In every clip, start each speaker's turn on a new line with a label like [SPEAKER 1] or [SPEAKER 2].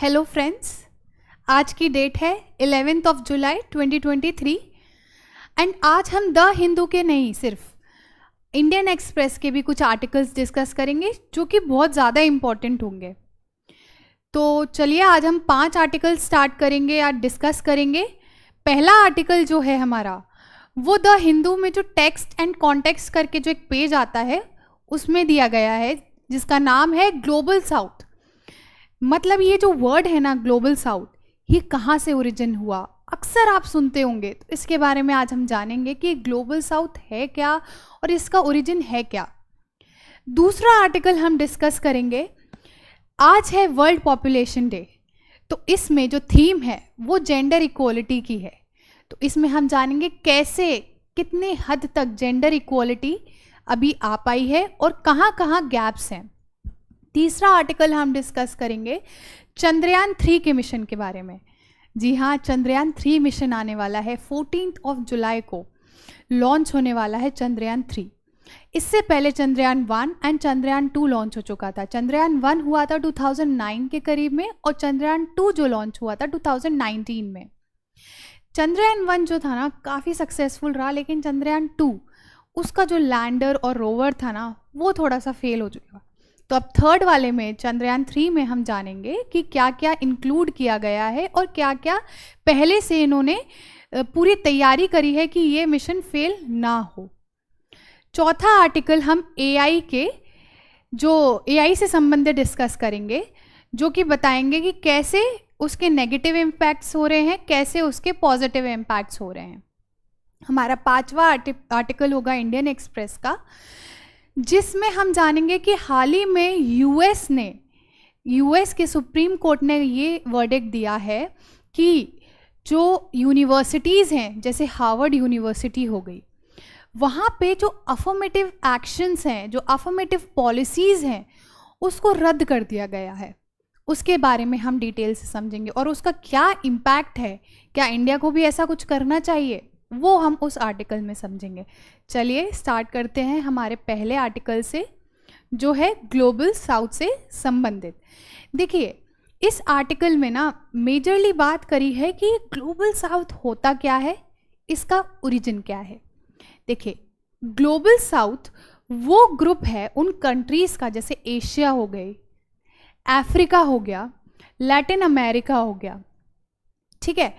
[SPEAKER 1] Hello friends, आज की date है 11th ऑफ जुलाई 2023 एंड आज हम द हिंदू के नहीं सिर्फ इंडियन एक्सप्रेस के भी कुछ आर्टिकल्स डिस्कस करेंगे जो कि बहुत ज़्यादा इम्पॉर्टेंट होंगे। तो चलिए आज हम 5 आर्टिकल स्टार्ट करेंगे या डिस्कस करेंगे। पहला आर्टिकल जो है हमारा वो द हिंदू में जो टेक्स्ट एंड कॉन्टेक्स्ट करके जो एक पेज आता है उसमें दिया गया है जिसका नाम है ग्लोबल साउथ। मतलब ये जो वर्ड है ना ग्लोबल साउथ, ये कहाँ से ओरिजिन हुआ, अक्सर आप सुनते होंगे। तो इसके बारे में आज हम जानेंगे कि ग्लोबल साउथ है क्या और इसका ओरिजिन है क्या। दूसरा आर्टिकल हम डिस्कस करेंगे, आज है वर्ल्ड पॉपुलेशन डे। तो इसमें जो थीम है वो जेंडर इक्वलिटी की है। तो इसमें हम जानेंगे कैसे कितने हद तक जेंडर इक्वलिटी अभी आ पाई है और कहाँ कहाँ गैप्स हैं। तीसरा आर्टिकल हम डिस्कस करेंगे चंद्रयान 3 के मिशन के बारे में। जी हाँ, चंद्रयान 3 मिशन आने वाला है 14 ऑफ जुलाई को लॉन्च होने वाला है चंद्रयान 3। इससे पहले चंद्रयान 1 एंड चंद्रयान 2 लॉन्च हो चुका था। चंद्रयान 1 हुआ था 2009 के करीब में और चंद्रयान 2 जो लॉन्च हुआ था 2019 में। चंद्रयान 1 जो था ना काफ़ी सक्सेसफुल रहा, लेकिन चंद्रयान 2 उसका जो लैंडर और रोवर था ना वो थोड़ा सा फेल हो चुका। तो अब थर्ड वाले में चंद्रयान 3 में हम जानेंगे कि क्या क्या इंक्लूड किया गया है और क्या क्या पहले से इन्होंने पूरी तैयारी करी है कि ये मिशन फेल ना हो। चौथा आर्टिकल हम एआई से संबंधित डिस्कस करेंगे, जो कि बताएंगे कि कैसे उसके नेगेटिव इम्पैक्ट्स हो रहे हैं, कैसे उसके पॉजिटिव इम्पैक्ट्स हो रहे हैं। हमारा पांचवा आर्टिकल होगा इंडियन एक्सप्रेस का, जिसमें हम जानेंगे कि हाल ही में यूएस के सुप्रीम कोर्ट ने ये वर्डिक्ट दिया है कि जो यूनिवर्सिटीज़ हैं जैसे हार्वर्ड यूनिवर्सिटी हो गई, वहाँ पे जो अफर्मेटिव एक्शंस हैं, जो अफर्मेटिव पॉलिसीज़ हैं, उसको रद्द कर दिया गया है। उसके बारे में हम डिटेल से समझेंगे और उसका क्या इम्पैक्ट है, क्या इंडिया को भी ऐसा कुछ करना चाहिए, वो हम उस आर्टिकल में समझेंगे। चलिए स्टार्ट करते हैं हमारे पहले आर्टिकल से, जो है ग्लोबल साउथ से संबंधित। देखिए इस आर्टिकल में ना मेजरली बात करी है कि ग्लोबल साउथ होता क्या है, इसका ओरिजिन क्या है। देखिए ग्लोबल साउथ वो ग्रुप है उन कंट्रीज़ का, जैसे एशिया हो गई, अफ्रीका हो गया, लैटिन अमेरिका हो गया, ठीक है।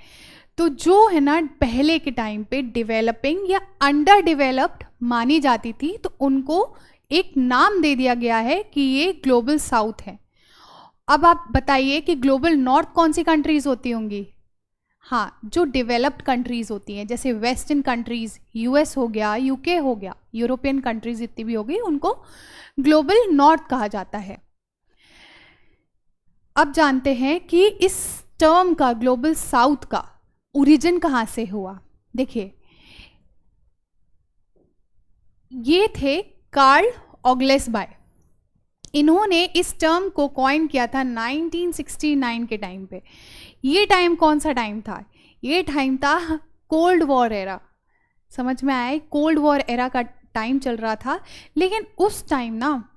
[SPEAKER 1] तो जो है ना पहले के टाइम पे डेवलपिंग या अंडर डेवलप्ड मानी जाती थी, तो उनको एक नाम दे दिया गया है कि ये ग्लोबल साउथ है। अब आप बताइए कि ग्लोबल नॉर्थ कौन सी कंट्रीज़ होती होंगी। हाँ, जो डेवलप्ड कंट्रीज़ होती हैं, जैसे वेस्टर्न कंट्रीज़, यूएस हो गया, यूके हो गया, यूरोपियन कंट्रीज़ जितनी भी होगी उनको ग्लोबल नॉर्थ कहा जाता है। अब जानते हैं कि इस टर्म का ग्लोबल साउथ का ओरिजिन कहाँ से हुआ। देखिए ये थे कार्ल ऑगलेसबाय, इन्होंने इस टर्म को कॉइन किया था 1969 के टाइम पे। ये टाइम कौन सा टाइम था, ये टाइम था कोल्ड वॉर एरा। समझ में आया, कोल्ड वॉर एरा का टाइम चल रहा था। लेकिन उस टाइम ना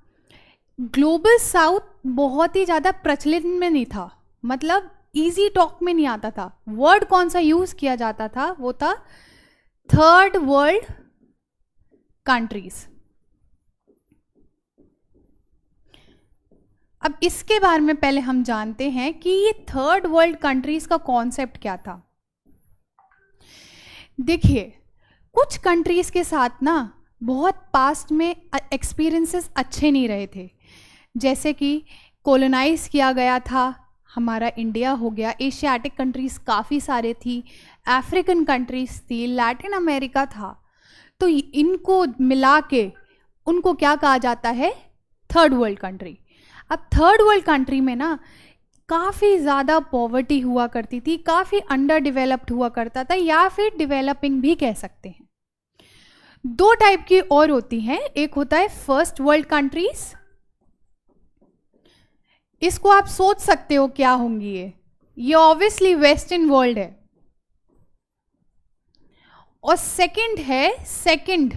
[SPEAKER 1] ग्लोबल साउथ बहुत ही ज़्यादा प्रचलित में नहीं था, मतलब इजी टॉक में नहीं आता था। वर्ड कौन सा यूज किया जाता था, वो था थर्ड वर्ल्ड कंट्रीज। अब इसके बारे में पहले हम जानते हैं कि ये थर्ड वर्ल्ड कंट्रीज का कॉन्सेप्ट क्या था। देखिए कुछ कंट्रीज के साथ ना बहुत पास्ट में एक्सपीरियंसेस अच्छे नहीं रहे थे, जैसे कि कॉलोनाइज किया गया था हमारा इंडिया हो गया, एशियाटिक कंट्रीज़ काफ़ी सारे थी, अफ्रीकन कंट्रीज़ थी, लैटिन अमेरिका था। तो इनको मिला के उनको क्या कहा जाता है, थर्ड वर्ल्ड कंट्री। अब थर्ड वर्ल्ड कंट्री में ना काफ़ी ज़्यादा पॉवर्टी हुआ करती थी, काफ़ी अंडर डेवलप्ड हुआ करता था, या फिर डेवलपिंग भी कह सकते हैं। दो टाइप की और होती हैं, एक होता है फर्स्ट वर्ल्ड कंट्रीज़, इसको आप सोच सकते हो क्या होंगी ये ऑब्वियसली वेस्टर्न वर्ल्ड है। और सेकंड है second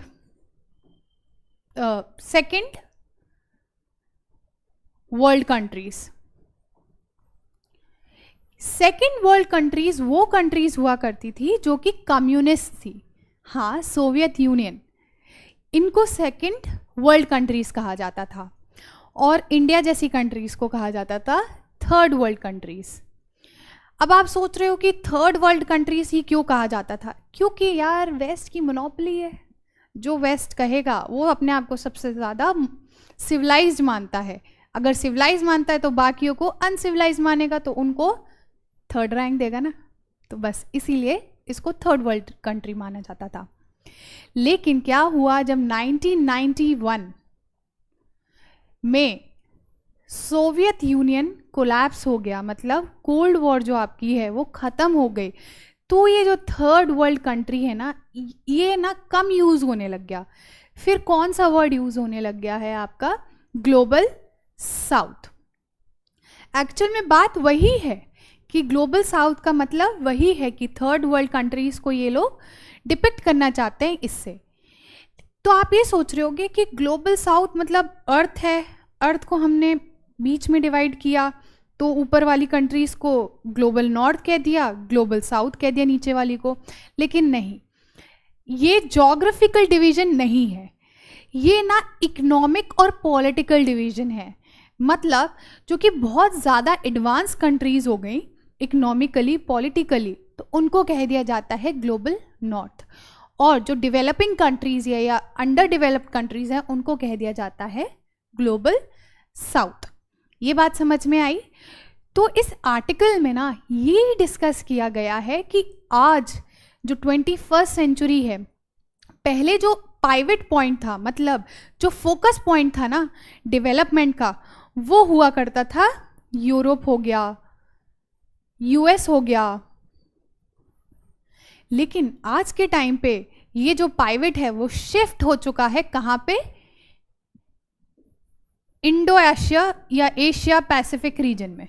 [SPEAKER 1] world countries. Second world countries वो कंट्रीज हुआ करती थी जो कि कम्युनिस्ट थी, हाँ, सोवियत यूनियन, इनको सेकेंड वर्ल्ड कंट्रीज कहा जाता था, और इंडिया जैसी कंट्रीज को कहा जाता था थर्ड वर्ल्ड कंट्रीज। अब आप सोच रहे हो कि थर्ड वर्ल्ड कंट्रीज ही क्यों कहा जाता था? क्योंकि यार वेस्ट की मोनोपोली है, जो वेस्ट कहेगा वो अपने आप को सबसे ज़्यादा सिविलाइज्ड मानता है। अगर सिविलाइज मानता है तो बाकियों को अनसिविलाइज मानेगा, तो उनको थर्ड रैंक देगा ना। तो बस इसीलिए इसको थर्ड वर्ल्ड कंट्री माना जाता था। लेकिन क्या हुआ जब 1991 में सोवियत यूनियन कोलैप्स हो गया, मतलब कोल्ड वॉर जो आपकी है वो ख़त्म हो गई, तो ये जो थर्ड वर्ल्ड कंट्री है ना, ये ना कम यूज़ होने लग गया। फिर कौन सा वर्ड यूज़ होने लग गया है आपका? Global south. एक्चुअल में बात वही है कि ग्लोबल साउथ का मतलब वही है कि थर्ड वर्ल्ड कंट्रीज़ को ये लोग डिपिक्ट करना चाहते हैं इससे। तो आप ये सोच रहे होगे कि ग्लोबल साउथ मतलब अर्थ है, अर्थ को हमने बीच में डिवाइड किया, तो ऊपर वाली कंट्रीज़ को ग्लोबल नॉर्थ कह दिया, ग्लोबल साउथ कह दिया नीचे वाली को। लेकिन नहीं, ये जोग्राफिकल डिवीज़न नहीं है, ये ना इकोनॉमिक और पॉलिटिकल डिवीज़न है। मतलब जो कि बहुत ज़्यादा एडवांस कंट्रीज़ हो गई इकोनॉमिकली, पॉलिटिकली, तो उनको कह दिया जाता है ग्लोबल नॉर्थ, और जो डेवलपिंग कंट्रीज़ या अंडर डेवलप्ड कंट्रीज़ हैं उनको कह दिया जाता है ग्लोबल साउथ। ये बात समझ में आई? तो इस आर्टिकल में ना ये डिस्कस किया गया है कि आज जो 21st सेंचुरी है, पहले जो पाइवट पॉइंट था, मतलब जो फोकस पॉइंट था ना डेवलपमेंट का, वो हुआ करता था यूरोप हो गया, यूएस हो गया। लेकिन आज के टाइम पे ये जो पाइवट है वो शिफ्ट हो चुका है कहाँ पे? इंडो एशिया या एशिया पैसिफिक रीजन में।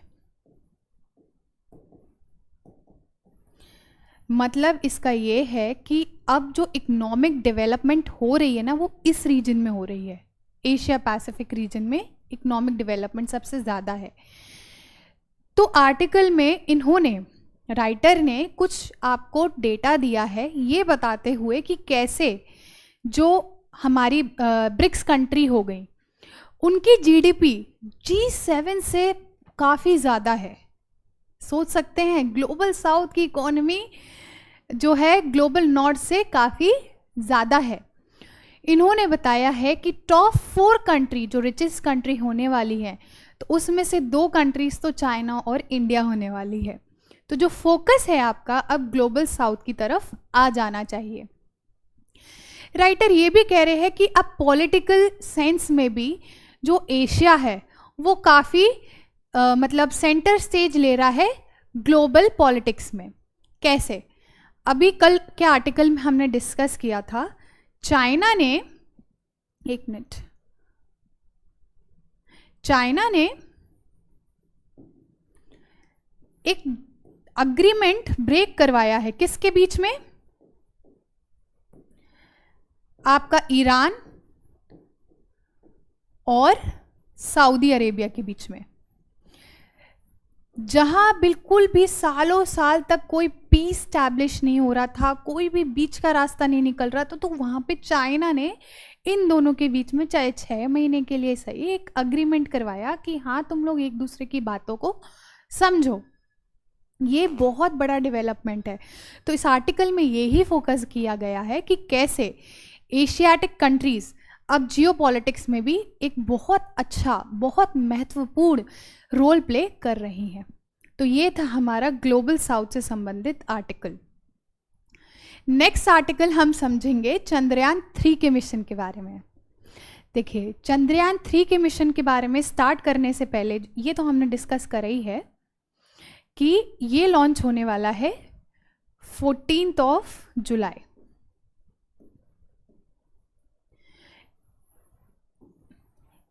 [SPEAKER 1] मतलब इसका ये है कि अब जो इकोनॉमिक डेवलपमेंट हो रही है ना, वो इस रीजन में हो रही है। एशिया पैसिफिक रीजन में इकोनॉमिक डेवलपमेंट सबसे ज़्यादा है। तो आर्टिकल में इन्होंने, राइटर ने कुछ आपको डेटा दिया है ये बताते हुए कि कैसे जो हमारी ब्रिक्स कंट्री हो गई, उनकी जीडीपी G7 से काफ़ी ज़्यादा है। सोच सकते हैं ग्लोबल साउथ की इकोनॉमी जो है ग्लोबल नॉर्थ से काफ़ी ज़्यादा है। इन्होंने बताया है कि टॉप 4 कंट्री जो रिचेस्ट कंट्री होने वाली है, तो उसमें से 2 कंट्रीज़ तो चाइना और इंडिया होने वाली है। तो जो फोकस है आपका अब ग्लोबल साउथ की तरफ आ जाना चाहिए। राइटर ये भी कह रहे हैं कि अब पॉलिटिकल सेंस में भी जो एशिया है वो काफ़ी मतलब सेंटर स्टेज ले रहा है ग्लोबल पॉलिटिक्स में। कैसे? अभी कल के आर्टिकल में हमने डिस्कस किया था, चाइना ने, एक मिनट, चाइना ने एक अग्रीमेंट ब्रेक करवाया है किसके बीच में? आपका ईरान और सऊदी अरेबिया के बीच में, जहां बिल्कुल भी सालों साल तक कोई पीस स्टैब्लिश नहीं हो रहा था, कोई भी बीच का रास्ता नहीं निकल रहा था, तो वहां पे चाइना ने इन दोनों के बीच में चाहे 6 महीने के लिए सही एक अग्रीमेंट करवाया कि हाँ तुम लोग एक दूसरे की बातों को समझो। ये बहुत बड़ा डेवलपमेंट है। तो इस आर्टिकल में यही फोकस किया गया है कि कैसे एशियाटिक कंट्रीज़ अब जियोपॉलिटिक्स में भी एक बहुत अच्छा, बहुत महत्वपूर्ण रोल प्ले कर रही हैं। तो ये था हमारा ग्लोबल साउथ से संबंधित आर्टिकल। नेक्स्ट आर्टिकल हम समझेंगे चंद्रयान 3 के मिशन के बारे में। देखिए, चंद्रयान 3 के मिशन के बारे में स्टार्ट करने से पहले ये तो हमने डिस्कस करा ही है कि ये लॉन्च होने वाला है 14 जुलाई।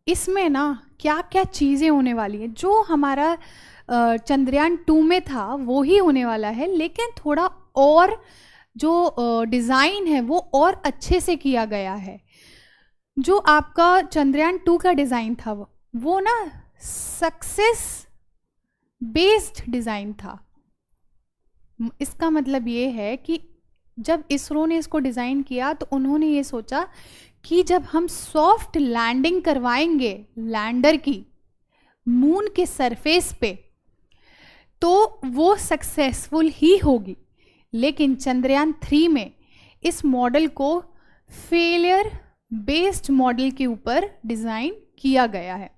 [SPEAKER 1] इसमें ना क्या क्या चीज़ें होने वाली है, जो हमारा चंद्रयान 2 में था वो ही होने वाला है, लेकिन थोड़ा और जो डिज़ाइन है वो और अच्छे से किया गया है। जो आपका चंद्रयान 2 का डिज़ाइन था वो ना सक्सेस बेस्ड डिज़ाइन था, इसका मतलब ये है कि जब इसरो ने इसको डिज़ाइन किया तो उन्होंने ये सोचा कि जब हम सॉफ्ट लैंडिंग करवाएंगे लैंडर की मून के सरफेस पे तो वो सक्सेसफुल ही होगी। लेकिन चंद्रयान 3 में इस मॉडल को फेलियर बेस्ड मॉडल के ऊपर डिज़ाइन किया गया है।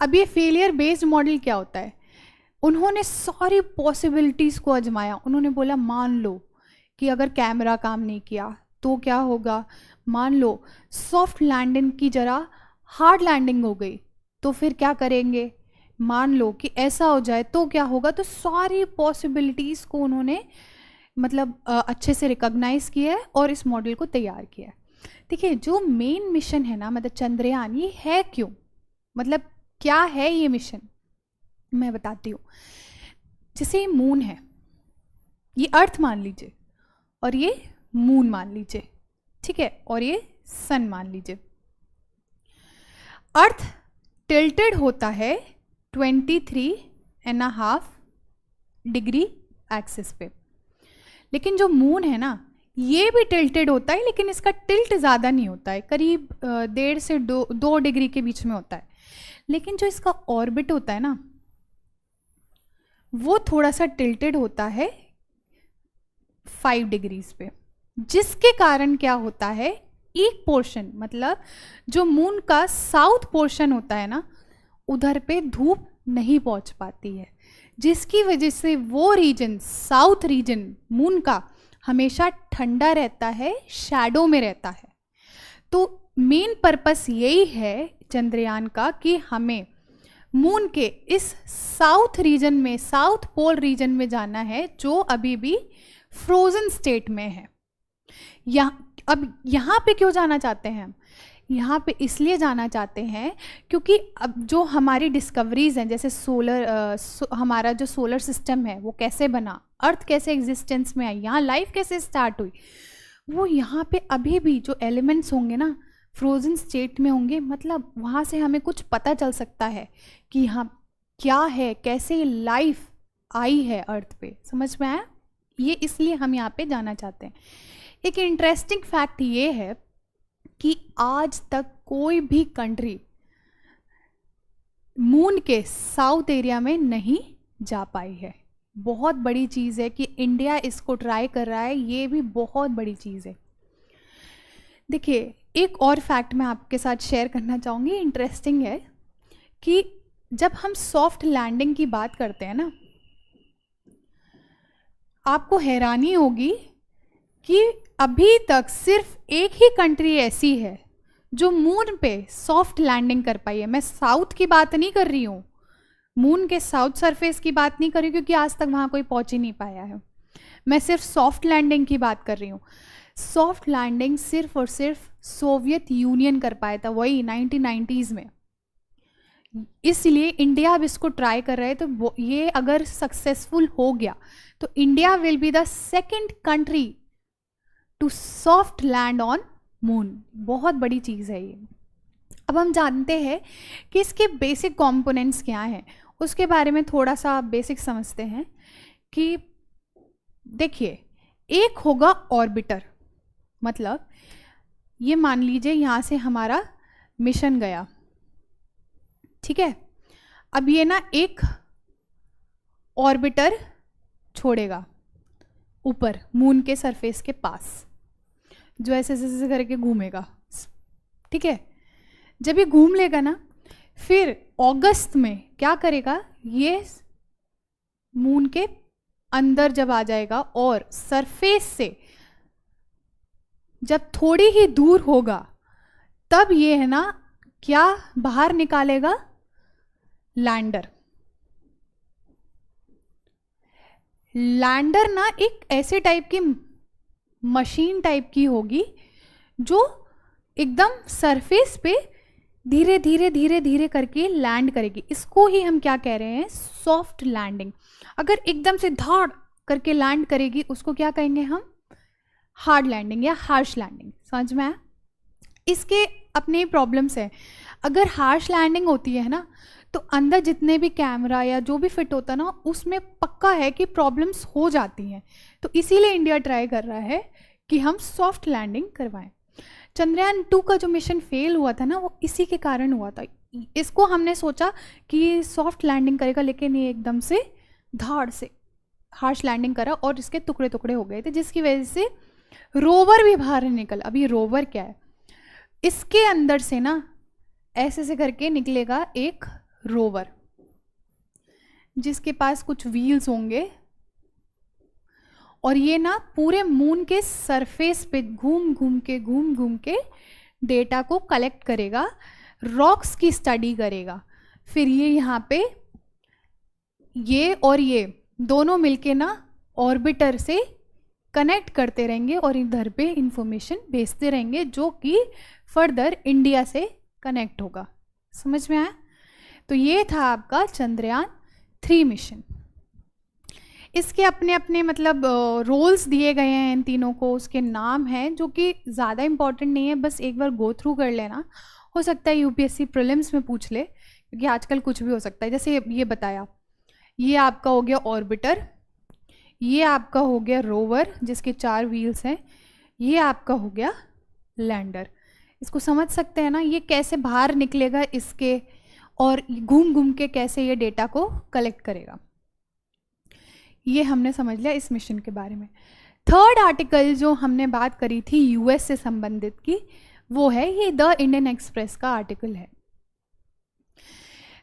[SPEAKER 1] अब ये फेलियर बेस्ड मॉडल क्या होता है? उन्होंने सारी पॉसिबिलिटीज़ को आजमाया। उन्होंने बोला मान लो कि अगर कैमरा काम नहीं किया तो क्या होगा, मान लो सॉफ्ट लैंडिंग की जगह हार्ड लैंडिंग हो गई तो फिर क्या करेंगे, मान लो कि ऐसा हो जाए तो क्या होगा। तो सारी पॉसिबिलिटीज़ को उन्होंने मतलब अच्छे से रिकॉग्नाइज किया है और इस मॉडल को तैयार किया है। देखिए जो मेन मिशन है ना, मतलब चंद्रयान, ये है क्यों, मतलब क्या है ये मिशन, मैं बताती हूँ। जैसे ये मून है, ये अर्थ मान लीजिए और ये मून मान लीजिए, ठीक है, और ये सन मान लीजिए। अर्थ टिल्टेड होता है 23.5 डिग्री एक्सिस पे, लेकिन जो मून है ना ये भी टिल्टेड होता है, लेकिन इसका टिल्ट ज़्यादा नहीं होता है, करीब 1.5 से 2 डिग्री के बीच में होता है। लेकिन जो इसका ऑर्बिट होता है ना वो थोड़ा सा टिल्टेड होता है 5 डिग्रीज पे, जिसके कारण क्या होता है, एक पोर्शन मतलब जो मून का साउथ पोर्शन होता है ना उधर पे धूप नहीं पहुंच पाती है, जिसकी वजह से वो रीजन, साउथ रीजन मून का हमेशा ठंडा रहता है, शैडो में रहता है। तो मेन पर्पस यही है चंद्रयान का कि हमें मून के इस साउथ रीजन में, साउथ पोल रीजन में जाना है जो अभी भी फ्रोजन स्टेट में है। अब यहाँ पे क्यों जाना चाहते हैं हम? यहाँ पे इसलिए जाना चाहते हैं क्योंकि अब जो हमारी डिस्कवरीज हैं, जैसे हमारा जो सोलर सिस्टम है वो कैसे बना, अर्थ कैसे एग्जिस्टेंस में आई, यहाँ लाइफ कैसे स्टार्ट हुई, वो यहाँ पे अभी भी जो एलिमेंट्स होंगे ना फ्रोजन स्टेट में होंगे। मतलब वहाँ से हमें कुछ पता चल सकता है कि हाँ क्या है, कैसे लाइफ आई है अर्थ पे। समझ में आया? ये इसलिए हम यहाँ पे जाना चाहते हैं। एक इंटरेस्टिंग फैक्ट ये है कि आज तक कोई भी कंट्री मून के साउथ एरिया में नहीं जा पाई है। बहुत बड़ी चीज़ है कि इंडिया इसको ट्राई कर रहा है, ये भी बहुत बड़ी चीज़ है। देखिए एक और फैक्ट मैं आपके साथ शेयर करना चाहूँगी, इंटरेस्टिंग है कि जब हम सॉफ्ट लैंडिंग की बात करते हैं ना, आपको हैरानी होगी कि अभी तक सिर्फ एक ही कंट्री ऐसी है जो मून पे सॉफ्ट लैंडिंग कर पाई है। मैं साउथ की बात नहीं कर रही हूँ, मून के साउथ सरफेस की बात नहीं कर रही, क्योंकि आज तक वहाँ कोई पहुँच ही नहीं पाया है। मैं सिर्फ सॉफ्ट लैंडिंग की बात कर रही हूँ। सॉफ्ट लैंडिंग सिर्फ और सिर्फ सोवियत यूनियन कर पाया था, वही 1990s में। इसलिए इंडिया अब इसको ट्राई कर रहे हैं। तो ये अगर सक्सेसफुल हो गया तो India will be the second country to soft land on moon. बहुत बड़ी चीज़ है ये। अब हम जानते हैं कि इसके बेसिक कंपोनेंट्स क्या हैं, उसके बारे में थोड़ा सा बेसिक समझते हैं। कि देखिए एक होगा ऑर्बिटर, मतलब ये मान लीजिए यहाँ से हमारा मिशन गया, ठीक है। अब ये ना एक ऑर्बिटर छोड़ेगा ऊपर मून के सरफेस के पास, जो ऐसे ऐसे करके घूमेगा, ठीक है। जब ये घूम लेगा ना, फिर अगस्त में क्या करेगा, ये मून के अंदर जब आ जाएगा और सरफेस से जब थोड़ी ही दूर होगा तब ये है ना क्या बाहर निकालेगा, लैंडर। लैंडर ना एक ऐसे टाइप की मशीन टाइप की होगी जो एकदम सरफेस पे धीरे धीरे धीरे धीरे करके लैंड करेगी। इसको ही हम क्या कह रहे हैं, सॉफ्ट लैंडिंग। अगर एकदम से धाड़ करके लैंड करेगी उसको क्या कहेंगे हम, हार्ड लैंडिंग या हार्श लैंडिंग। समझ में आया? इसके अपने प्रॉब्लम्स हैं। अगर हार्श लैंडिंग होती है ना तो अंदर जितने भी कैमरा या जो भी फिट होता ना, उसमें पक्का है कि प्रॉब्लम्स हो जाती हैं। तो इसीलिए इंडिया ट्राई कर रहा है कि हम सॉफ्ट लैंडिंग करवाएं। चंद्रयान 2 का जो मिशन फेल हुआ था ना, वो इसी के कारण हुआ था। इसको हमने सोचा कि सॉफ्ट लैंडिंग करेगा, लेकिन ये एकदम से धाड़ से हार्श लैंडिंग करा और इसके टुकड़े टुकड़े हो गए थे, जिसकी वजह से रोवर भी बाहर निकला। अभी रोवर क्या है, इसके अंदर से ना ऐसे से करके निकलेगा एक रोवर, जिसके पास कुछ व्हील्स होंगे, और ये ना पूरे मून के सरफेस पे घूम घूम के डेटा को कलेक्ट करेगा, रॉक्स की स्टडी करेगा। फिर ये यहाँ पे ये और ये दोनों मिलके ना ऑर्बिटर से कनेक्ट करते रहेंगे और इधर पे इंफॉर्मेशन भेजते रहेंगे, जो कि फर्दर इंडिया से कनेक्ट होगा। समझ में आया? तो ये था आपका चंद्रयान 3 मिशन। इसके अपने अपने मतलब रोल्स दिए गए हैं इन तीनों को, उसके नाम हैं जो कि ज़्यादा इम्पॉर्टेंट नहीं है, बस एक बार गो थ्रू कर लेना। हो सकता है यूपीएससी प्रीलिम्स में पूछ ले, क्योंकि आजकल कुछ भी हो सकता है। जैसे ये बताया, ये आपका हो गया ऑर्बिटर, ये आपका हो गया रोवर जिसके 4 व्हील्स हैं, ये आपका हो गया लैंडर। इसको समझ सकते हैं ना, ये कैसे बाहर निकलेगा इसके, और घूम घूम के कैसे ये डेटा को कलेक्ट करेगा। ये हमने समझ लिया इस मिशन के बारे में। थर्ड आर्टिकल जो हमने बात करी थी यूएस से संबंधित की, वो है ये द इंडियन एक्सप्रेस का आर्टिकल है।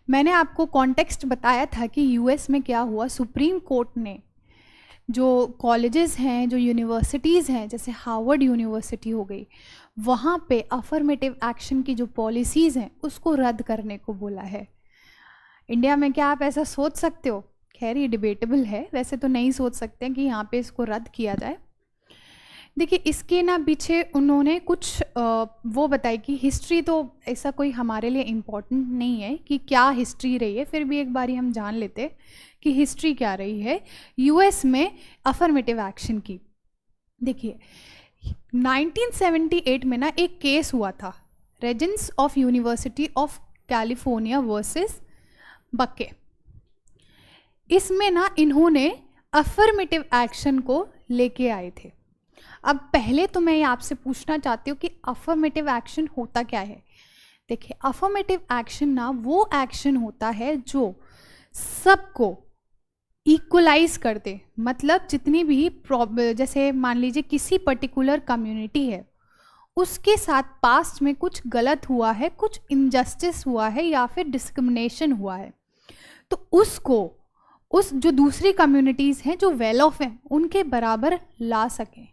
[SPEAKER 1] मैंने आपको कॉन्टेक्स्ट बताया था कि यूएस में क्या हुआ। सुप्रीम कोर्ट ने जो कॉलेजेस हैं, जो यूनिवर्सिटीज़ हैं, जैसे हार्वर्ड यूनिवर्सिटी हो गई, वहाँ पे अफर्मेटिव एक्शन की जो पॉलिसीज़ हैं उसको रद्द करने को बोला है। इंडिया में क्या आप ऐसा सोच सकते हो? खैर ये डिबेटेबल है, वैसे तो नहीं सोच सकते हैं कि यहाँ पे इसको रद्द किया जाए। देखिए इसके ना पीछे उन्होंने कुछ वो बताई कि हिस्ट्री तो ऐसा कोई हमारे लिए इम्पोर्टेंट नहीं है कि क्या हिस्ट्री रही है, फिर भी एक बारी हम जान लेते कि हिस्ट्री क्या रही है यूएस में अफर्मेटिव एक्शन की। देखिए 1978 में ना एक केस हुआ था, reagents of university of California versus बके। इसमें ना इन्होंने अफर्मेटिव एक्शन को लेके आए थे। अब पहले तो मैं आपसे पूछना चाहती हूँ कि अफर्मेटिव एक्शन होता क्या है। देखिए अफर्मेटिव एक्शन ना वो एक्शन होता है जो सबको इक्वलाइज कर दे, मतलब जितनी भी जैसे मान लीजिए किसी पर्टिकुलर कम्युनिटी है, उसके साथ पास्ट में कुछ गलत हुआ है, कुछ इनजस्टिस हुआ है या फिर डिस्क्रिमिनेशन हुआ है, तो उसको उस जो दूसरी कम्युनिटीज़ हैं जो वेल ऑफ हैं उनके बराबर ला सकें,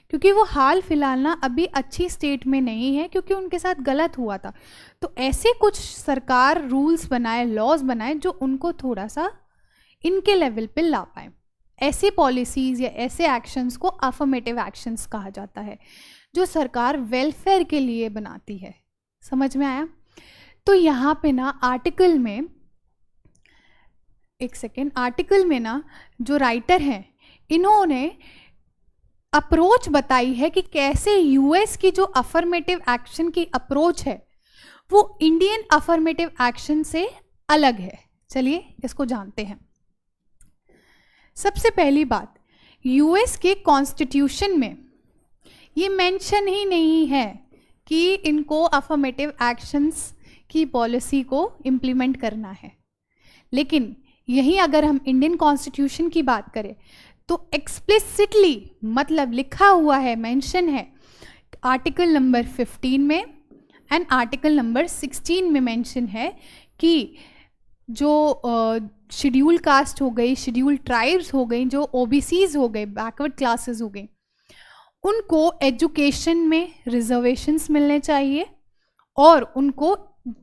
[SPEAKER 1] क्योंकि वो हाल फिलहाल ना अभी अच्छी स्टेट में नहीं है क्योंकि उनके साथ गलत हुआ था। तो ऐसे कुछ सरकार रूल्स बनाए, लॉज बनाए जो उनको थोड़ा सा इनके लेवल पे ला पाए। ऐसी पॉलिसीज़ या ऐसे एक्शंस को अफर्मेटिव एक्शंस कहा जाता है, जो सरकार वेलफेयर के लिए बनाती है। समझ में आया? तो यहाँ पे ना आर्टिकल में, एक सेकेंड, आर्टिकल में ना जो राइटर हैं इन्होंने अप्रोच बताई है कि कैसे यूएस की जो अफर्मेटिव एक्शन की अप्रोच है वो इंडियन अफर्मेटिव एक्शन से अलग है। चलिए इसको जानते हैं। सबसे पहली बात, यूएस के कॉन्स्टिट्यूशन में ये मेंशन ही नहीं है कि इनको अफर्मेटिव एक्शंस की पॉलिसी को इम्प्लीमेंट करना है, लेकिन यही अगर हम इंडियन कॉन्स्टिट्यूशन की बात करें तो एक्सप्लिसिटली मतलब लिखा हुआ है, मेंशन है आर्टिकल नंबर 15 में एंड आर्टिकल नंबर 16 में मेंशन है कि जो शेड्यूल कास्ट हो गई, शेड्यूल ट्राइब्स हो गई, जो ओबीसीज हो गए, बैकवर्ड क्लासेस हो गई, उनको एजुकेशन में रिजर्वेशंस मिलने चाहिए और उनको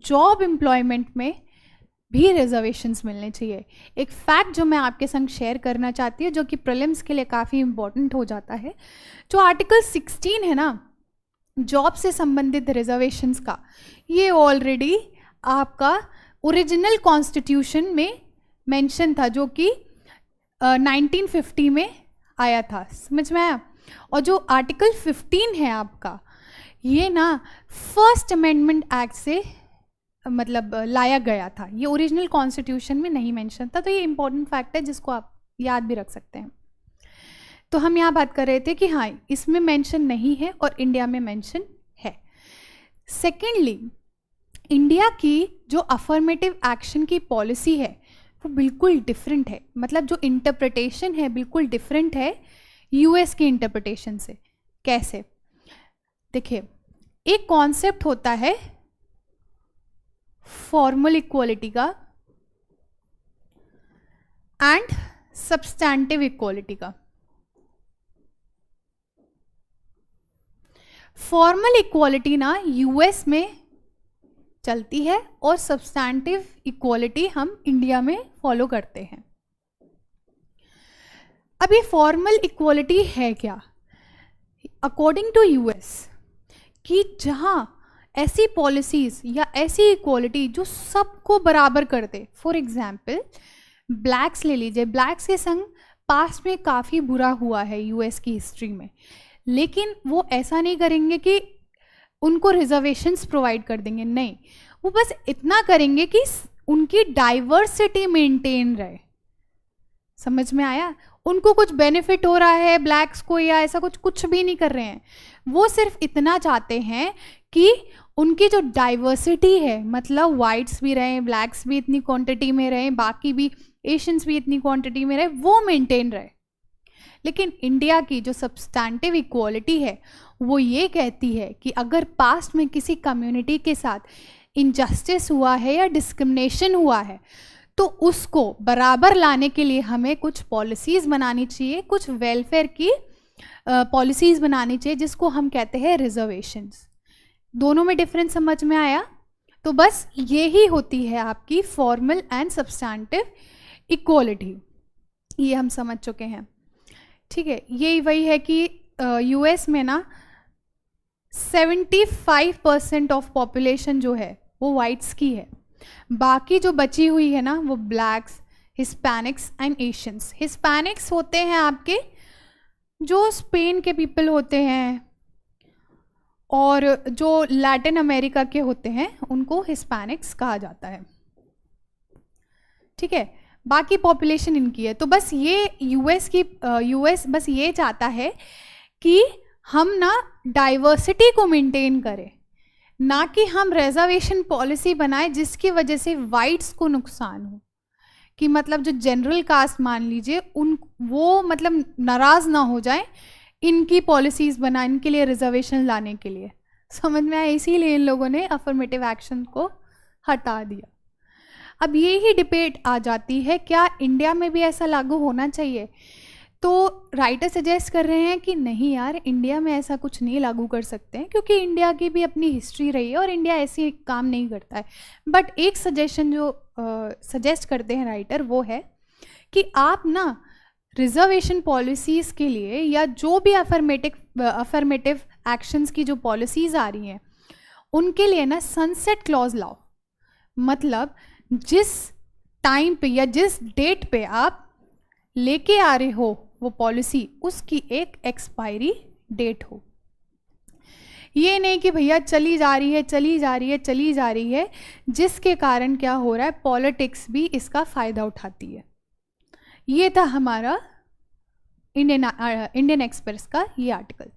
[SPEAKER 1] जॉब एम्प्लॉयमेंट में भी रिजर्वेशंस मिलने चाहिए। एक फैक्ट जो मैं आपके संग शेयर करना चाहती हूँ, जो कि प्रीलिम्स के लिए काफ़ी इम्पोर्टेंट हो जाता है, जो आर्टिकल 16 है ना जॉब से संबंधित रिजर्वेशंस का, ये ऑलरेडी आपका ओरिजिनल कॉन्स्टिट्यूशन में मेंशन था, जो कि 1950 में आया था। समझ में आया? और जो आर्टिकल 15 है आपका, ये ना फर्स्ट अमेंडमेंट एक्ट से मतलब लाया गया था। ये ओरिजिनल कॉन्स्टिट्यूशन में नहीं मेंशन था, तो ये इंपॉर्टेंट फैक्ट है जिसको आप याद भी रख सकते हैं। तो हम यहाँ बात कर रहे थे कि हाँ इसमें मेंशन नहीं है और इंडिया में मेंशन है। सेकेंडली, इंडिया की जो अफर्मेटिव एक्शन की पॉलिसी है वो बिल्कुल डिफरेंट है, मतलब जो इंटरप्रिटेशन है बिल्कुल डिफरेंट है यूएस की इंटरप्रिटेशन से। कैसे? देखिए, एक कॉन्सेप्ट होता है फॉर्मल इक्वालिटी का एंड सब्सटैंटिव इक्वालिटी का। फॉर्मल इक्वालिटी ना यूएस में चलती है और सब्सटैंटिव इक्वालिटी हम इंडिया में फॉलो करते हैं। अब ये फॉर्मल इक्वालिटी है क्या? अकॉर्डिंग टू यूएस, कि जहां ऐसी पॉलिसीज या ऐसी इक्वालिटी जो सबको बराबर कर दे, फॉर एग्जाम्पल ब्लैक्स ले लीजिए, ब्लैक्स के संग पास्ट में काफ़ी बुरा हुआ है यूएस की हिस्ट्री में, लेकिन वो ऐसा नहीं करेंगे कि उनको रिजर्वेशंस प्रोवाइड कर देंगे, नहीं, वो बस इतना करेंगे कि उनकी डाइवर्सिटी मेंटेन रहे। समझ में आया? उनको कुछ बेनिफिट हो रहा है ब्लैक्स को या ऐसा कुछ भी नहीं कर रहे हैं, वो सिर्फ इतना चाहते हैं कि उनकी जो डाइवर्सिटी है, मतलब वाइट्स भी रहें, ब्लैक्स भी इतनी क्वांटिटी में रहें, बाकी भी एशियंस भी इतनी क्वांटिटी में रहे, वो मेंटेन रहे। लेकिन इंडिया की जो सब्सटैंटिव इक्वालिटी है वो ये कहती है कि अगर पास्ट में किसी कम्युनिटी के साथ इनजस्टिस हुआ है या डिस्क्रिमिनेशन हुआ है तो उसको बराबर लाने के लिए हमें कुछ पॉलिसीज़ बनानी चाहिए, कुछ वेलफेयर की पॉलिसीज़ बनानी चाहिए, जिसको हम कहते हैं रिजर्वेशंस। दोनों में डिफरेंस समझ में आया? तो बस ये ही होती है आपकी फॉर्मल एंड सब्सटैंटिव इक्वालिटी, ये हम समझ चुके हैं। ठीक है, यही वही है कि यूएस में ना 75% ऑफ पॉपुलेशन जो है वो वाइट्स की है, बाकी जो बची हुई है ना वो blacks, Hispanics and Asians. Hispanics होते हैं आपके जो स्पेन के पीपल होते हैं, और जो लैटिन अमेरिका के होते हैं उनको हिस्पैनिक्स कहा जाता है। ठीक है, बाकी पॉपुलेशन इनकी है। तो बस ये यूएस बस ये चाहता है कि हम ना डाइवर्सिटी को मेंटेन करें, ना कि हम रिजर्वेशन पॉलिसी बनाए जिसकी वजह से वाइट्स को नुकसान हो, कि मतलब जो जनरल कास्ट मान लीजिए वो मतलब नाराज़ ना हो जाए इनकी पॉलिसीज़ बनाने इनके लिए रिजर्वेशन लाने के लिए। समझ में आया? इसीलिए इन लोगों ने अफर्मेटिव एक्शन को हटा दिया। अब ये ही डिबेट आ जाती है, क्या इंडिया में भी ऐसा लागू होना चाहिए? तो राइटर सजेस्ट कर रहे हैं कि नहीं यार, इंडिया में ऐसा कुछ नहीं लागू कर सकते हैं, क्योंकि इंडिया की भी अपनी हिस्ट्री रही है और इंडिया ऐसे काम नहीं करता है। बट एक सजेशन जो सजेस्ट करते हैं राइटर वो है कि आप ना रिजर्वेशन पॉलिसीज़ के लिए या जो भी अफर्मेटिव एक्शंस की जो पॉलिसीज़ आ रही हैं उनके लिए ना सनसेट क्लॉज लाओ। मतलब जिस टाइम पे या जिस डेट पे आप लेके आ रहे हो वो पॉलिसी, उसकी एक एक्सपायरी डेट हो। ये नहीं कि भैया चली जा रही है, जिसके कारण क्या हो रहा है, पॉलिटिक्स भी इसका फ़ायदा उठाती है। ये था हमारा इंडियन एक्सप्रेस का ये आर्टिकल।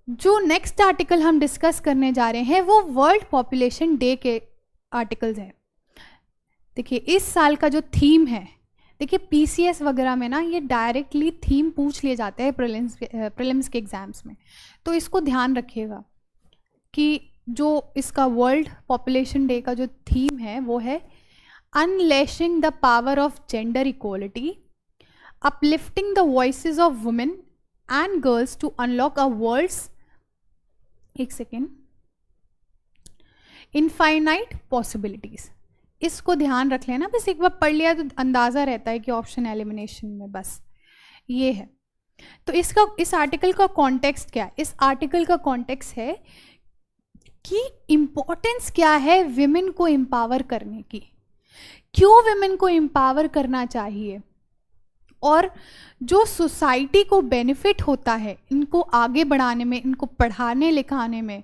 [SPEAKER 1] जो नेक्स्ट आर्टिकल हम डिस्कस करने जा रहे हैं वो वर्ल्ड पॉपुलेशन डे के आर्टिकल्स हैं। देखिए, इस साल का जो थीम है, देखिए पीसीएस वगैरह में ना ये डायरेक्टली थीम पूछ लिए जाते हैं प्रीलिम्स के एग्ज़ाम्स में, तो इसको ध्यान रखिएगा कि जो इसका वर्ल्ड पॉपुलेशन डे का जो थीम है वो है unleashing the power of gender equality, uplifting the voices of women and girls to unlock a world's infinite possibilities। इसको ध्यान रख लेना, बस एक बार पढ़ लिया तो अंदाज़ा रहता है कि ऑप्शन एलिमिनेशन में बस ये है। तो इस आर्टिकल का कॉन्टेक्स्ट क्या है? इस आर्टिकल का कॉन्टेक्स्ट है कि इम्पोर्टेंस क्या है विमेन को एम्पावर करने की, क्यों विमेन को एम्पावर करना चाहिए, और जो सोसाइटी को बेनिफिट होता है इनको आगे बढ़ाने में, इनको पढ़ाने लिखाने में,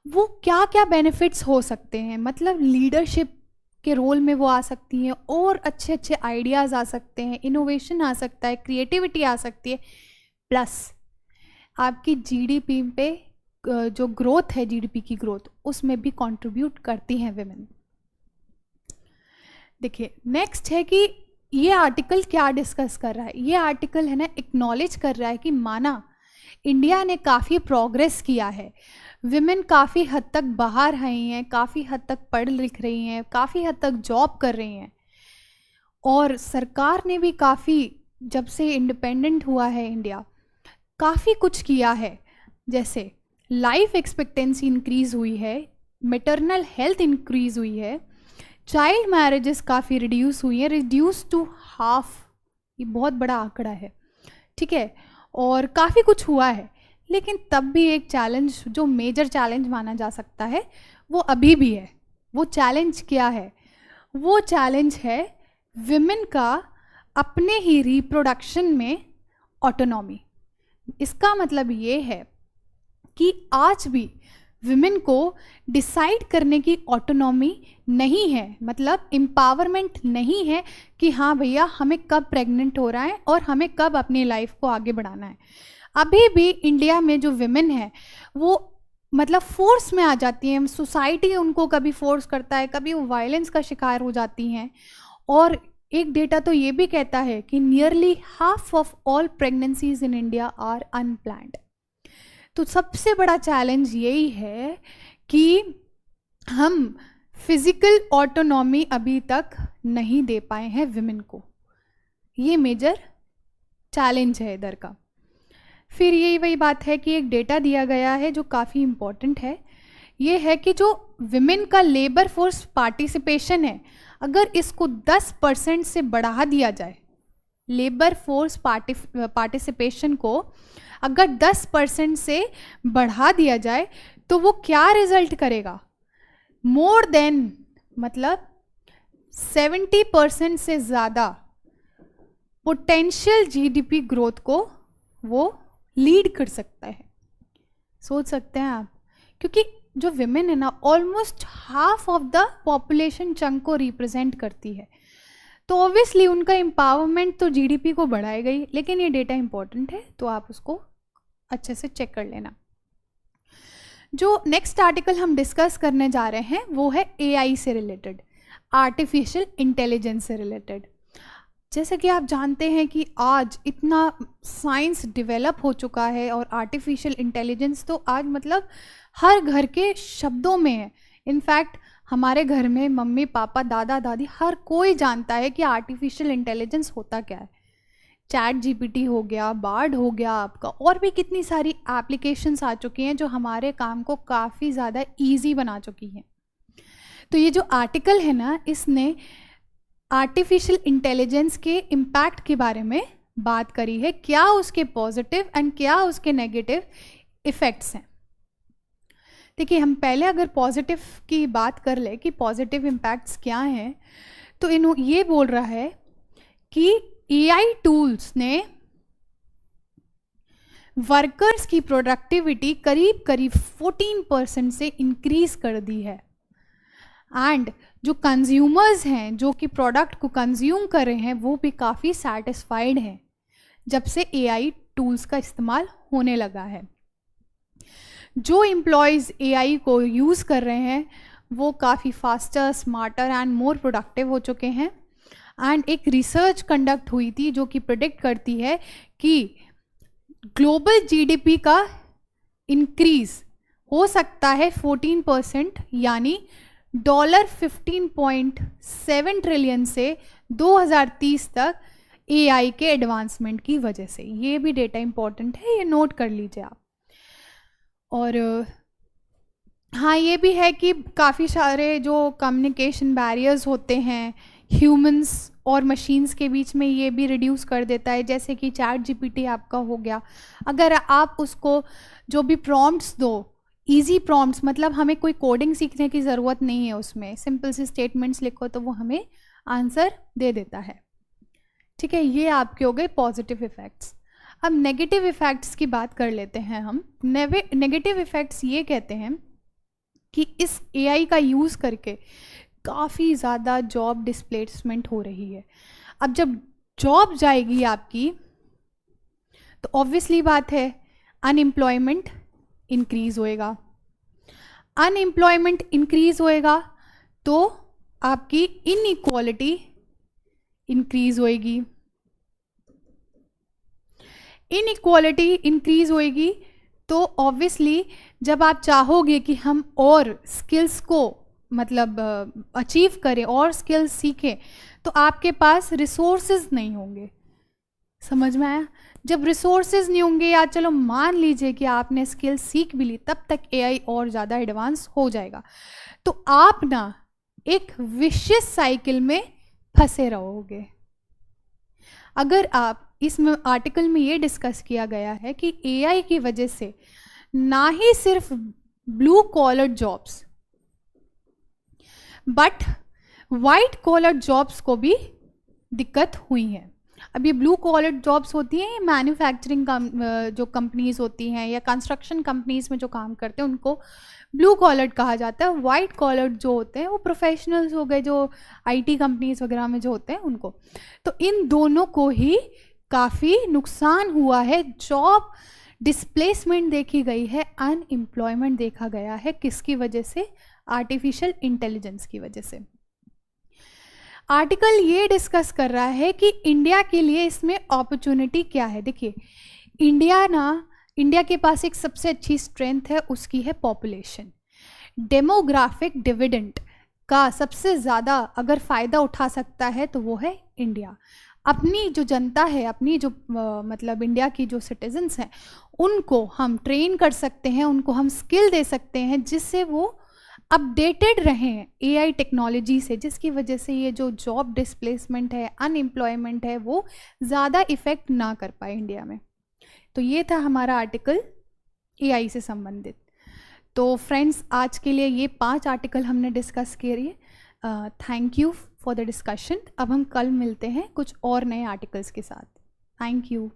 [SPEAKER 1] वो क्या क्या बेनिफिट्स हो सकते हैं, मतलब लीडरशिप के रोल में वो आ सकती हैं, और अच्छे अच्छे आइडियाज़ आ सकते हैं, इनोवेशन आ सकता है, क्रिएटिविटी आ सकती है, प्लस आपकी जीडीपी पे जो ग्रोथ है, जीडीपी की ग्रोथ, उसमें भी कंट्रीब्यूट करती हैं विमेन। देखिए नेक्स्ट है कि ये आर्टिकल क्या डिस्कस कर रहा है। ये आर्टिकल है ना एक्नॉलेज कर रहा है कि माना इंडिया ने काफ़ी प्रोग्रेस किया है, विमेन काफ़ी हद तक बाहर आई हैं, काफ़ी हद तक पढ़ लिख रही हैं, काफ़ी हद तक जॉब कर रही हैं, और सरकार ने भी काफ़ी, जब से इंडिपेंडेंट हुआ है इंडिया, काफ़ी कुछ किया है। जैसे लाइफ एक्सपेक्टेंसी इंक्रीज़ हुई है, मैटरनल हेल्थ इंक्रीज़ हुई है, चाइल्ड मैरिजेस काफ़ी रिड्यूस हुई है, रिड्यूस टू हाफ, ये बहुत बड़ा आंकड़ा है, ठीक है, और काफ़ी कुछ हुआ है। लेकिन तब भी एक चैलेंज, जो मेजर चैलेंज माना जा सकता है, वो अभी भी है। वो चैलेंज क्या है? वो चैलेंज है विमेन का अपने ही रिप्रोडक्शन में ऑटोनॉमी। इसका मतलब ये है कि आज भी विमेन को डिसाइड करने की ऑटोनॉमी नहीं है, मतलब एम्पावरमेंट नहीं है कि हाँ भैया हमें कब प्रेग्नेंट हो रहा है और हमें कब अपनी लाइफ को आगे बढ़ाना है। अभी भी इंडिया में जो विमेन है वो मतलब फोर्स में आ जाती हैं, सोसाइटी उनको कभी फोर्स करता है, कभी वो वायलेंस का शिकार हो जाती हैं। और एक डेटा तो ये भी कहता है कि nearly half of all pregnancies in India are unplanned. तो सबसे बड़ा चैलेंज यही है कि हम फिजिकल ऑटोनॉमी अभी तक नहीं दे पाए हैं विमेन को, ये मेजर चैलेंज है इधर का। फिर यही वही बात है कि एक डेटा दिया गया है जो काफ़ी इम्पॉर्टेंट है, ये है कि जो विमेन का लेबर फोर्स पार्टिसिपेशन है, अगर इसको 10% से बढ़ा दिया जाए, लेबर फोर्स पार्टिसिपेशन को अगर 10% से बढ़ा दिया जाए, तो वो क्या रिजल्ट करेगा? मोर देन, मतलब 70% से ज़्यादा पोटेंशियल जीडीपी ग्रोथ को वो लीड कर सकता है। सोच सकते हैं आप, क्योंकि जो विमेन है ना almost half of the population chunk को रिप्रेजेंट करती है, तो ऑब्वियसली उनका एम्पावरमेंट तो जीडीपी को बढ़ाएगा ही। लेकिन ये डेटा इंपॉर्टेंट है तो आप उसको अच्छे से चेक कर लेना। जो नेक्स्ट आर्टिकल हम डिस्कस करने जा रहे हैं वो है एआई से रिलेटेड, आर्टिफिशियल इंटेलिजेंस से रिलेटेड। जैसे कि आप जानते हैं कि आज इतना साइंस डेवलप हो चुका है और आर्टिफिशियल इंटेलिजेंस तो आज मतलब हर घर के शब्दों में है। इनफैक्ट हमारे घर में मम्मी पापा दादा दादी हर कोई जानता है कि आर्टिफिशियल इंटेलिजेंस होता क्या है। चैट जीपीटी हो गया, बार्ड हो गया आपका, और भी कितनी सारी एप्लीकेशंस आ चुकी हैं जो हमारे काम को काफ़ी ज़्यादा ईजी बना चुकी हैं। तो ये जो आर्टिकल है ना, इसने आर्टिफिशियल इंटेलिजेंस के इम्पैक्ट के बारे में बात करी है, क्या उसके पॉजिटिव एंड क्या उसके नेगेटिव इफ़ेक्ट्स हैं। देखिए हम पहले अगर पॉजिटिव की बात कर ले कि पॉजिटिव इम्पैक्ट्स क्या हैं, तो ये बोल रहा है कि एआई टूल्स ने वर्कर्स की प्रोडक्टिविटी करीब करीब 14% से इंक्रीज कर दी है। एंड जो कंज्यूमर्स हैं जो कि प्रोडक्ट को कंज्यूम कर रहे हैं वो भी काफ़ी सेटिस्फाइड हैं जब से एआई टूल्स का इस्तेमाल होने लगा है। जो एम्प्लॉयज़ एआई को यूज़ कर रहे हैं वो काफ़ी faster, smarter and more productive हो चुके हैं। एंड एक रिसर्च कंडक्ट हुई थी जो कि प्रेडिक्ट करती है कि ग्लोबल जीडीपी का इंक्रीज हो सकता है 14%, यानी $15.7 ट्रिलियन से 2030 तक एआई के एडवांसमेंट की वजह से। ये भी डेटा इंपॉर्टेंट है, ये नोट कर लीजिए आप। और हाँ ये भी है कि काफ़ी सारे जो कम्युनिकेशन बैरियर्स होते हैं ह्यूमंस और मशीन्स के बीच में, ये भी रिड्यूस कर देता है। जैसे कि चैट जीपीटी आपका हो गया, अगर आप उसको जो भी प्रॉम्प्ट्स दो, इजी प्रॉम्प्ट्स, मतलब हमें कोई कोडिंग सीखने की ज़रूरत नहीं है, उसमें सिंपल सी स्टेटमेंट्स लिखो तो वो हमें आंसर दे देता है। ठीक है, ये आपके हो गए पॉजिटिव इफ़ेक्ट्स। अब नेगेटिव इफ़ेक्ट्स की बात कर लेते हैं हम। नेगेटिव इफ़ेक्ट्स ये कहते हैं कि इस एआई का यूज़ करके काफ़ी ज़्यादा जॉब डिस्प्लेसमेंट हो रही है। अब जब जॉब जाएगी आपकी तो ऑब्वियसली बात है अनएम्प्लॉयमेंट इंक्रीज़ होएगा। अनएम्प्लॉयमेंट इंक्रीज़ होएगा तो आपकी इनइक्वालिटी इंक्रीज़ होएगी। इनइक्वालिटी इंक्रीज़ होएगी तो ऑब्वियसली जब आप चाहोगे कि हम और स्किल्स को मतलब अचीव करें और स्किल्स सीखें तो आपके पास रिसोर्सेज नहीं होंगे। समझ में आया? जब रिसोर्सेज नहीं होंगे या चलो मान लीजिए कि आपने स्किल सीख भी ली, तब तक एआई और ज़्यादा एडवांस हो जाएगा। तो आप ना एक विशियस साइकिल में फंसे रहोगे। अगर आप इसमें आर्टिकल में ये डिस्कस किया गया है कि एआई की वजह से ना ही सिर्फ blue collar jobs but white collar jobs को भी दिक्कत हुई है। अब ये ब्लू कॉलर जॉब्स होती हैं, ये मैन्युफैक्चरिंग जो कंपनीज होती हैं या कंस्ट्रक्शन कंपनीज में जो काम करते हैं उनको ब्लू कॉलर कहा जाता है। वाइट कॉलर जो होते हैं वो प्रोफेशनल्स हो गए, जो आईटी कंपनीज वगैरह में जो होते हैं उनको। तो इन दोनों को ही काफ़ी नुकसान हुआ है। जॉब डिस्प्लेसमेंट देखी गई है, अनएम्प्लॉयमेंट देखा गया है। किसकी वजह से? आर्टिफिशियल इंटेलिजेंस की वजह से। आर्टिकल ये डिस्कस कर रहा है कि इंडिया के लिए इसमें अपॉर्चुनिटी क्या है। देखिए इंडिया के पास एक सबसे अच्छी स्ट्रेंथ है, उसकी है पॉपुलेशन। डेमोग्राफिक डिविडेंड का सबसे ज़्यादा अगर फ़ायदा उठा सकता है तो वो है इंडिया। अपनी जो जनता है, अपनी जो मतलब इंडिया की जो सिटीजन्स हैं, उनको हम ट्रेन कर सकते हैं, उनको हम स्किल दे सकते हैं जिससे वो अपडेटेड रहें एआई टेक्नोलॉजी से, जिसकी वजह से ये जो जॉब डिस्प्लेसमेंट है, अनएम्प्लॉयमेंट है, वो ज़्यादा इफ़ेक्ट ना कर पाए इंडिया में। तो ये था हमारा आर्टिकल एआई से संबंधित। तो फ्रेंड्स, आज के लिए ये 5 आर्टिकल हमने डिस्कस किए। Thank you for the discussion. अब हम कल मिलते हैं कुछ और नए आर्टिकल्स के साथ। Thank you.